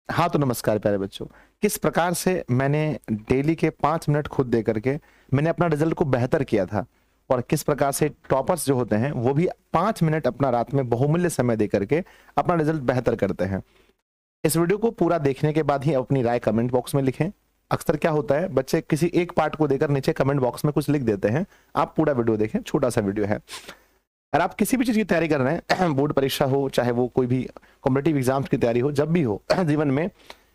हाँ तो नमस्कार प्यारे बच्चों। किस प्रकार से मैंने डेली के 5 मिनट खुद दे करके मैंने अपना रिजल्ट को बेहतर किया था, और किस प्रकार से टॉपर्स जो होते हैं वो भी 5 मिनट अपना रात में बहुमूल्य समय दे करके अपना रिजल्ट बेहतर करते हैं। इस वीडियो को पूरा देखने के बाद ही अपनी राय कमेंट बॉक्स में लिखें। अक्सर क्या होता है, बच्चे किसी एक पार्ट को देकर नीचे कमेंट बॉक्स में कुछ लिख देते हैं। आप पूरा वीडियो देखें, छोटा सा वीडियो है। अगर आप किसी भी चीज की तैयारी कर रहे हैं, बोर्ड परीक्षा हो, चाहे वो कोई भी कॉम्पिटेटिव एग्जाम्स की तैयारी हो, जब भी हो जीवन में,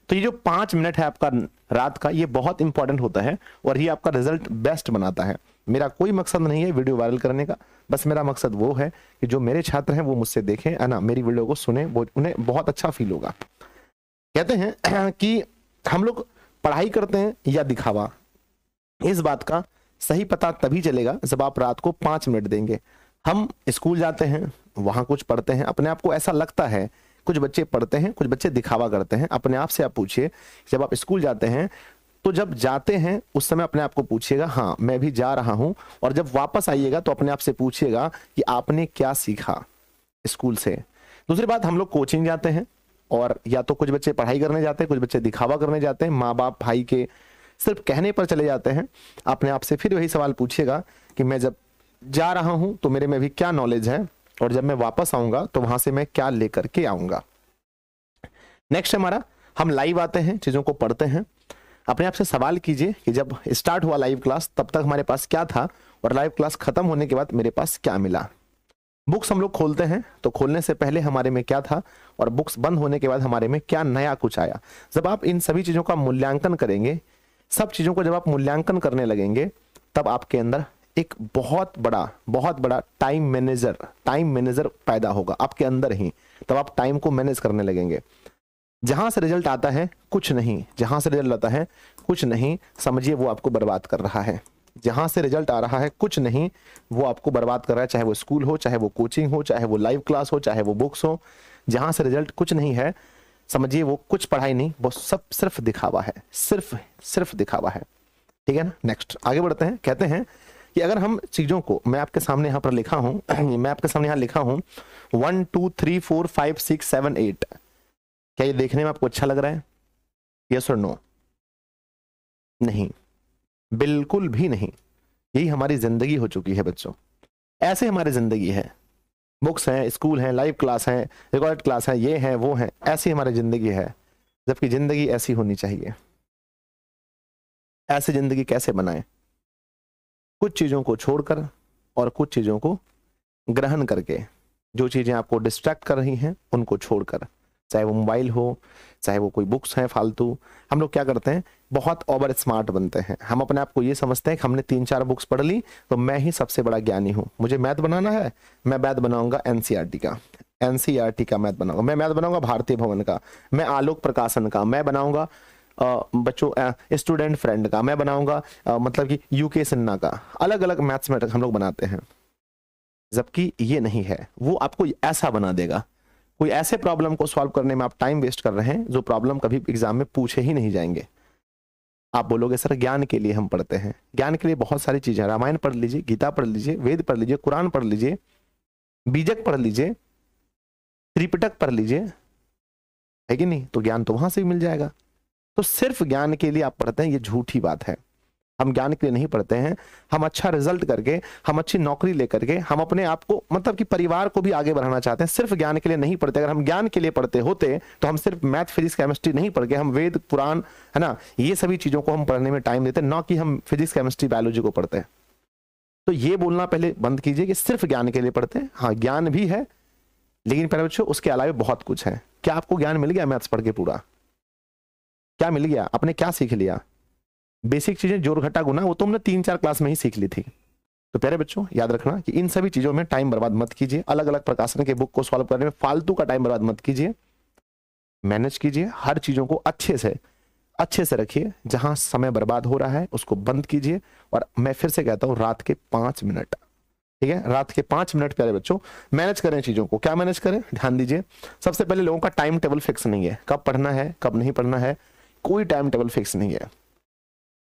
तो ये जो 5 मिनट है आपका रात का, ये बहुत इंपॉर्टेंट होता है और ये आपका रिजल्ट बेस्ट बनाता है। मेरा कोई मकसद नहीं है वीडियो वायरल करने का, बस मेरा मकसद वो है कि जो मेरे छात्र हैं वो मुझसे देखें, है ना, मेरी वीडियो को सुने, वो उन्हें बहुत अच्छा फील होगा। कहते हैं कि हम लोग पढ़ाई करते हैं या दिखावा, इस बात का सही पता तभी चलेगा जब आप रात को 5 मिनट देंगे। हम स्कूल जाते हैं, वहां कुछ पढ़ते हैं, अपने आप को ऐसा लगता है, कुछ बच्चे पढ़ते हैं, कुछ बच्चे दिखावा करते हैं। अपने आप से आप पूछिए, जब आप स्कूल जाते हैं तो जब जाते हैं उस समय अपने आप को पूछिएगा हाँ मैं भी जा रहा हूं, और जब वापस आइएगा तो अपने आप से पूछिएगा कि आपने क्या सीखा स्कूल से। दूसरी बात, हम लोग कोचिंग जाते हैं और या तो कुछ बच्चे पढ़ाई करने जाते हैं, कुछ बच्चे दिखावा करने जाते हैं, माँ बाप भाई के सिर्फ कहने पर चले जाते हैं। अपने आप से फिर वही सवाल पूछिएगा कि मैं जब जा रहा हूं तो मेरे में भी क्या नॉलेज है, और जब मैं वापस आऊंगा तो वहां से मैं क्या लेकर के आऊंगा। नेक्स्ट हमारा, हम लाइव आते हैं, चीजों को पढ़ते हैं। अपने आप से सवाल कीजिए कि जब स्टार्ट हुआ लाइव क्लास तब तक हमारे पास क्या था, और लाइव क्लास खत्म होने के बाद मेरे पास क्या मिला। बुक्स हम लोग खोलते हैं तो खोलने से पहले हमारे में क्या था, और बुक्स बंद होने के बाद हमारे में क्या नया कुछ आया। जब आप इन सभी चीजों का मूल्यांकन करेंगे, सब चीजों को जब आप मूल्यांकन करने लगेंगे, तब आपके अंदर एक बहुत बड़ा टाइम मैनेजर पैदा होगा आपके अंदर ही। तब आप टाइम को मैनेज करने लगेंगे। जहां से रिजल्ट आता है कुछ नहीं, जहां से रिजल्ट आता है कुछ नहीं, समझिए वो आपको बर्बाद कर रहा है। जहां से रिजल्ट आ रहा है कुछ नहीं, वो आपको बर्बाद कर रहा है। चाहे वो स्कूल हो, चाहे वो कोचिंग हो, चाहे वो लाइव क्लास हो, चाहे वो बुक्स हो, जहां से रिजल्ट कुछ नहीं है, समझिए वो कुछ पढ़ाई नहीं, वो सब सिर्फ दिखावा है, सिर्फ दिखावा है। ठीक है ना। नेक्स्ट आगे बढ़ते हैं। कहते हैं कि अगर हम चीजों को, मैं आपके सामने यहां पर लिखा हूं मैं आपके सामने यहां लिखा हूं 1 2 3 4 5 6 7 8। क्या ये देखने में आपको अच्छा लग रहा है? यस और नो? नहीं, बिल्कुल भी नहीं। यही हमारी जिंदगी हो चुकी है बच्चों, ऐसे हमारी जिंदगी है। बुक्स हैं, स्कूल हैं, लाइव क्लास हैं, रिकॉर्ड क्लास है, ये है वो है, ऐसी हमारी जिंदगी है। जबकि जिंदगी ऐसी होनी चाहिए। ऐसी जिंदगी कैसे बनाएं? कुछ चीजों को छोड़कर और कुछ चीजों को ग्रहण करके। जो चीजें आपको डिस्ट्रैक्ट कर रही हैं उनको छोड़कर, चाहे वो मोबाइल हो, चाहे वो कोई बुक्स हैं फालतू। हम लोग क्या करते हैं, बहुत ओवर स्मार्ट बनते हैं। हम अपने आप को ये समझते हैं कि हमने 3-4 बुक्स पढ़ ली तो मैं ही सबसे बड़ा ज्ञानी हूं। मुझे मैथ बनाना है, मैं मैथ बनाऊंगा एनसीईआरटी का, एनसीईआरटी का मैथ बनाऊंगा, मैं मैथ बनाऊंगा भारतीय भवन का, मैं आलोक प्रकाशन का, मैं बनाऊंगा बच्चों स्टूडेंट फ्रेंड का, मैं बनाऊंगा मतलब कि यूके सिन्हा का। अलग अलग मैथ्स में हम लोग बनाते हैं, जबकि ये नहीं है। वो आपको ऐसा बना देगा। कोई ऐसे प्रॉब्लम को सॉल्व करने में आप टाइम वेस्ट कर रहे हैं जो प्रॉब्लम कभी एग्जाम में पूछे ही नहीं जाएंगे। आप बोलोगे सर ज्ञान के लिए हम पढ़ते हैं। ज्ञान के लिए बहुत सारी चीजें, रामायण पढ़ लीजिए, गीता पढ़ लीजिए, वेद पढ़ लीजिए, कुरान पढ़ लीजिए, बीजक पढ़ लीजिए, त्रिपिटक पढ़ लीजिए, है कि नहीं? तो ज्ञान तो वहां से भी मिल जाएगा। तो सिर्फ ज्ञान के लिए आप पढ़ते हैं, ये झूठी बात है। हम ज्ञान के लिए नहीं पढ़ते हैं। हम अच्छा रिजल्ट करके, हम अच्छी नौकरी लेकर के, हम अपने आप को मतलब कि परिवार को भी आगे बढ़ाना चाहते हैं। सिर्फ ज्ञान के लिए नहीं पढ़ते। अगर हम ज्ञान के लिए पढ़ते होते तो हम सिर्फ मैथ फिजिक्स केमिस्ट्री नहीं पढ़ के हम वेद पुराण, है ना, ये सभी चीजों को हम पढ़ने में टाइम देते, ना कि हम फिजिक्स केमिस्ट्री बायोलॉजी को पढ़ते हैं। तो ये बोलना पहले बंद कीजिए कि सिर्फ ज्ञान के लिए पढ़ते हैं। हाँ ज्ञान भी है, लेकिन पहले बच्चों उसके अलावा बहुत कुछ है। क्या आपको ज्ञान मिल गया मैथ्स पढ़ के पूरा? क्या मिल गया? आपने क्या सीख लिया? बेसिक चीजें, जोड़ घटा गुना, वो तो हमने 3-4 क्लास में ही सीख ली थी। तो प्यारे बच्चों याद रखना कि इन सभी चीजों में टाइम बर्बाद मत कीजिए। अलग अलग प्रकाशन के बुक को सॉल्व करने में फालतू का टाइम बर्बाद मत कीजिए। मैनेज कीजिए, हर चीजों को अच्छे से रखिए। जहां समय बर्बाद हो रहा है उसको बंद कीजिए। और मैं फिर से कहता हूं, रात के 5 मिनट, ठीक है, रात के 5 मिनट प्यारे बच्चों मैनेज करें चीजों को। क्या मैनेज करें? ध्यान दीजिए। सबसे पहले लोगों का टाइम टेबल फिक्स नहीं है, कब पढ़ना है कब नहीं पढ़ना है, कोई टाइम टेबल फिक्स नहीं है।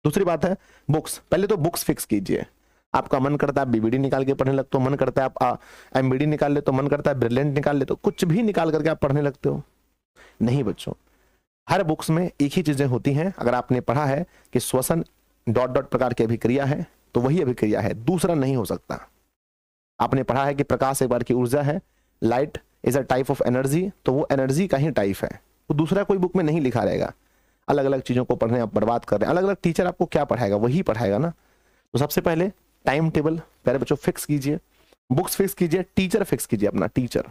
दूसरी बात है बुक्स, पहले तो बुक्स फिक्स कीजिए। आपका मन करता है आप बीबीडी निकाल के पढ़ने लगते हो, मन करता है आप एमबीडी निकाल ले, तो मन करता है ब्रिलियंट निकाल ले, तो कुछ भी निकाल करके आप पढ़ने लगते हो। नहीं बच्चों, हर बुक्स में एक ही चीजें होती हैं। अगर आपने पढ़ा है कि श्वसन डॉट डॉट प्रकार की अभिक्रिया है तो वही अभिक्रिया है, दूसरा नहीं हो सकता। आपने पढ़ा है कि प्रकाश एक बार की ऊर्जा है, light is a type of energy, तो वो एनर्जी का ही टाइप है, तो दूसरा कोई बुक में नहीं लिखा रहेगा। अलग अलग चीजों को पढ़ने आप बर्बाद कर रहे हैं। अलग अलग टीचर आपको क्या पढ़ाएगा, वही पढ़ाएगा ना। तो सबसे पहले टाइम टेबल प्यारे बच्चों फिक्स कीजिए, बुक्स फिक्स कीजिए, टीचर फिक्स कीजिए अपना टीचर।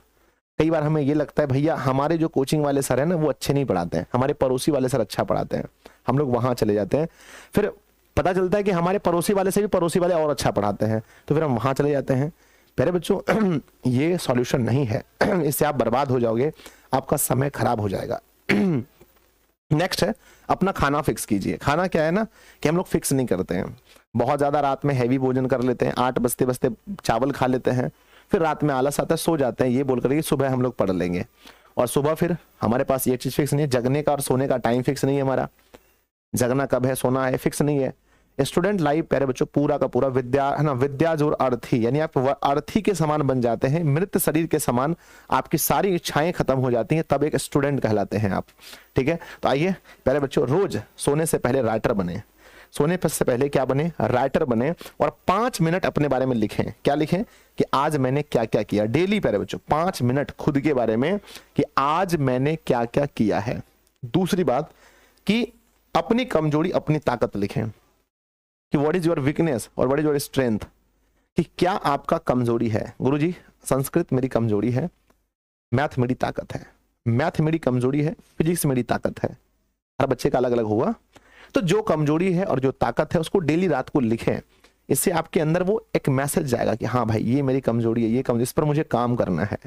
कई बार हमें ये लगता है भैया हमारे जो कोचिंग वाले सर हैं ना वो अच्छे नहीं पढ़ाते हैं, हमारे पड़ोसी वाले सर अच्छा पढ़ाते हैं, हम लोग वहां चले जाते हैं। फिर पता चलता है कि हमारे पड़ोसी वाले से भी पड़ोसी वाले और अच्छा पढ़ाते हैं, तो फिर हम वहां चले जाते हैं। प्यारे बच्चों ये सॉल्यूशन नहीं है, इससे आप बर्बाद हो जाओगे, आपका समय खराब हो जाएगा। नेक्स्ट है अपना खाना फिक्स कीजिए। खाना क्या है ना कि हम लोग फिक्स नहीं करते हैं, बहुत ज्यादा रात में हैवी भोजन कर लेते हैं, 8 बजते बजते चावल खा लेते हैं, फिर रात में आलस आता है, सो जाते हैं ये बोल कर सुबह हम लोग पढ़ लेंगे। और सुबह फिर हमारे पास ये चीज फिक्स नहीं है, जगने का और सोने का टाइम फिक्स नहीं है, हमारा जगना कब है सोना है फिक्स नहीं है। स्टूडेंट लाइफ प्यारे बच्चों पूरा का पूरा विद्या है ना, विद्या जोर अर्थी, यानी आप अर्थी के समान बन जाते हैं, मृत शरीर के समान आपकी सारी इच्छाएं खत्म हो जाती हैं, तब एक स्टूडेंट कहलाते हैं आप। ठीक है, तो आइए प्यारे बच्चों रोज सोने से पहले राइटर बने, सोने से पहले क्या बने, राइटर बने, और 5 मिनट अपने बारे में लिखें। क्या लिखें कि आज मैंने क्या क्या किया डेली। प्यारे बच्चों 5 मिनट खुद के बारे में कि आज मैंने क्या क्या किया है। दूसरी बात कि अपनी कमजोरी अपनी ताकत लिखें कि व्हाट इज योर वीकनेस और व्हाट इज योर स्ट्रेंथ, कि क्या आपका कमजोरी है। गुरुजी संस्कृत मेरी कमजोरी है, मैथ मेरी ताकत है, मैथ मेरी कमजोरी है, फिजिक्स मेरी ताकत है। हर बच्चे का अलग अलग होगा, तो जो कमजोरी है और जो ताकत है उसको डेली रात को लिखें। इससे आपके अंदर वो एक मैसेज जाएगा कि हाँ भाई ये मेरी कमजोरी है, ये कमजोरी, इस पर मुझे काम करना है।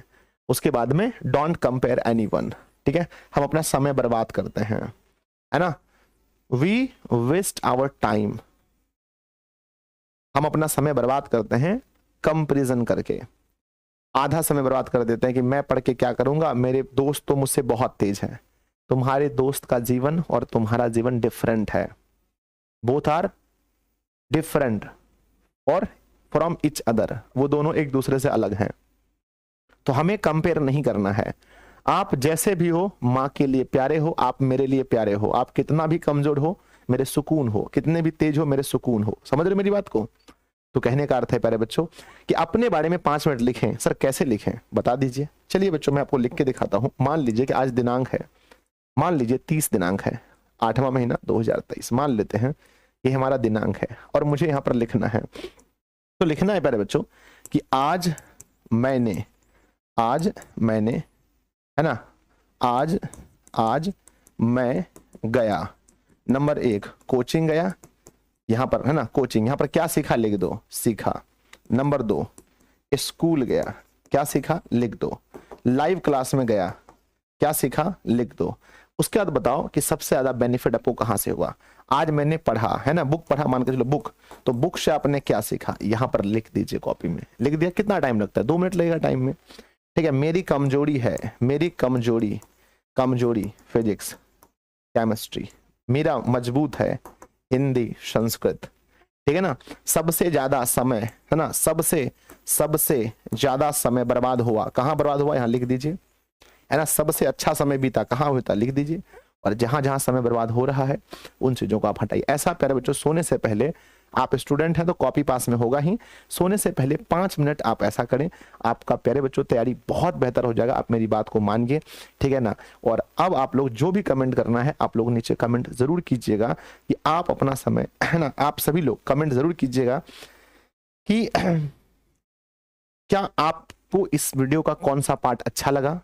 उसके बाद में डोंट कंपेयर एनीवन। ठीक है, हम अपना समय बर्बाद करते हैं, है ना, वी वेस्ट आवर टाइम, हम अपना समय बर्बाद करते हैं कंपैरिजन करके। आधा समय बर्बाद कर देते हैं कि मैं पढ़ के क्या करूंगा, मेरे दोस्त तो मुझसे बहुत तेज हैं। तुम्हारे दोस्त का जीवन और तुम्हारा जीवन डिफरेंट है, बोथ आर डिफरेंट और फ्रॉम ईच अदर, वो दोनों एक दूसरे से अलग हैं। तो हमें कंपेयर नहीं करना है। आप जैसे भी हो माँ के लिए प्यारे हो, आप मेरे लिए प्यारे हो। आप कितना भी कमजोर हो मेरे सुकून हो, कितने भी तेज हो मेरे सुकून हो। समझ रहे मेरी बात को? तो कहने का अर्थ है प्यारे बच्चों कि अपने बारे में 5 मिनट लिखें। सर कैसे लिखें बता दीजिए। चलिए बच्चों मैं आपको लिख के दिखाता हूं। मान लीजिए कि आज दिनांक है, मान लीजिए 30 दिनांक है, 8वां महीना 2023 मान लेते हैं, ये हमारा दिनांक है और मुझे यहाँ पर लिखना है। तो लिखना है प्यारे बच्चों कि आज मैंने है ना, आज मैं गया, नंबर 1 कोचिंग गया, यहां पर है ना कोचिंग, यहां पर क्या सीखा लिख दो, सीखा। नंबर 2 स्कूल गया, क्या सीखा लिख दो। लाइव क्लास में गया, क्या सीखा लिख दो। उसके बाद बताओ कि सबसे ज्यादा बेनिफिट आपको कहां से हुआ। आज मैंने पढ़ा है ना, बुक पढ़ा, मान के चलो बुक, तो बुक से आपने क्या सीखा यहां पर लिख दीजिए, कॉपी में लिख दिया। कितना टाइम लगता है, 2 मिनट लगेगा टाइम में। ठीक है, मेरी कमजोरी है, मेरी कमजोरी फिजिक्स केमिस्ट्री, मेरा मजबूत है हिंदी संस्कृत। ठीक है ना, सबसे ज्यादा समय है ना, सबसे ज्यादा समय बर्बाद हुआ, कहां बर्बाद हुआ यहां लिख दीजिए, है ना। सबसे अच्छा समय बीता कहां हुआ लिख दीजिए, और जहां जहां समय बर्बाद हो रहा है उन चीजों को आप हटाइए। ऐसा प्यारे बच्चों सोने से पहले, आप स्टूडेंट हैं तो कॉपी पास में होगा ही, सोने से पहले 5 मिनट आप ऐसा करें, आपका प्यारे बच्चों तैयारी बहुत बेहतर हो जाएगा। आप मेरी बात को मानिए, ठीक है ना। और अब आप लोग जो भी कमेंट करना है आप लोग नीचे कमेंट जरूर कीजिएगा कि आप अपना समय, है ना, आप सभी लोग कमेंट जरूर कीजिएगा कि क्या आपको इस वीडियो का कौन सा पार्ट अच्छा लगा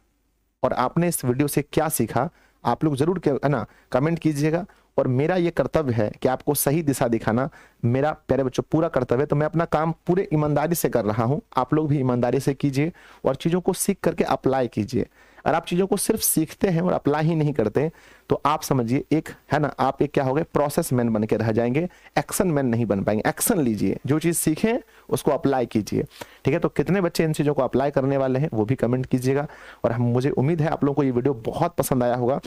और आपने इस वीडियो से क्या सीखा। आप लोग जरूर है ना कमेंट कीजिएगा। और मेरा ये कर्तव्य है कि आपको सही दिशा दिखाना, मेरा प्यारे बच्चों पूरा कर्तव्य है। तो मैं अपना काम पूरे ईमानदारी से कर रहा हूं, आप लोग भी ईमानदारी से कीजिए और चीजों को सीख करके अप्लाई कीजिए। अगर आप चीजों को सिर्फ सीखते हैं और अप्लाई ही नहीं करते तो आप समझिए एक, है ना, आप एक क्या हो गए, प्रोसेस मैन बन के रह जाएंगे, एक्शन मैन नहीं बन पाएंगे। एक्शन लीजिए, जो चीज सीखें उसको अप्लाई कीजिए। ठीक है, तो कितने बच्चे इन चीजों को अप्लाई करने वाले हैं वो भी कमेंट कीजिएगा। और मुझे उम्मीद है आप लोगों को ये वीडियो बहुत पसंद आया होगा,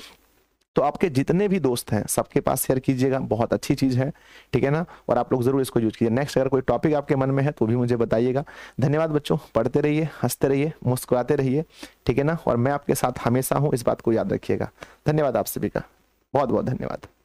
तो आपके जितने भी दोस्त हैं सबके पास शेयर कीजिएगा, बहुत अच्छी चीज है, ठीक है ना। और आप लोग जरूर इसको यूज कीजिए। नेक्स्ट अगर कोई टॉपिक आपके मन में है तो भी मुझे बताइएगा। धन्यवाद बच्चों, पढ़ते रहिए, हंसते रहिए, मुस्कुराते रहिए, ठीक है ना। और मैं आपके साथ हमेशा हूं, इस बात को याद रखिएगा। धन्यवाद आप सभी का। बहुत बहुत धन्यवाद।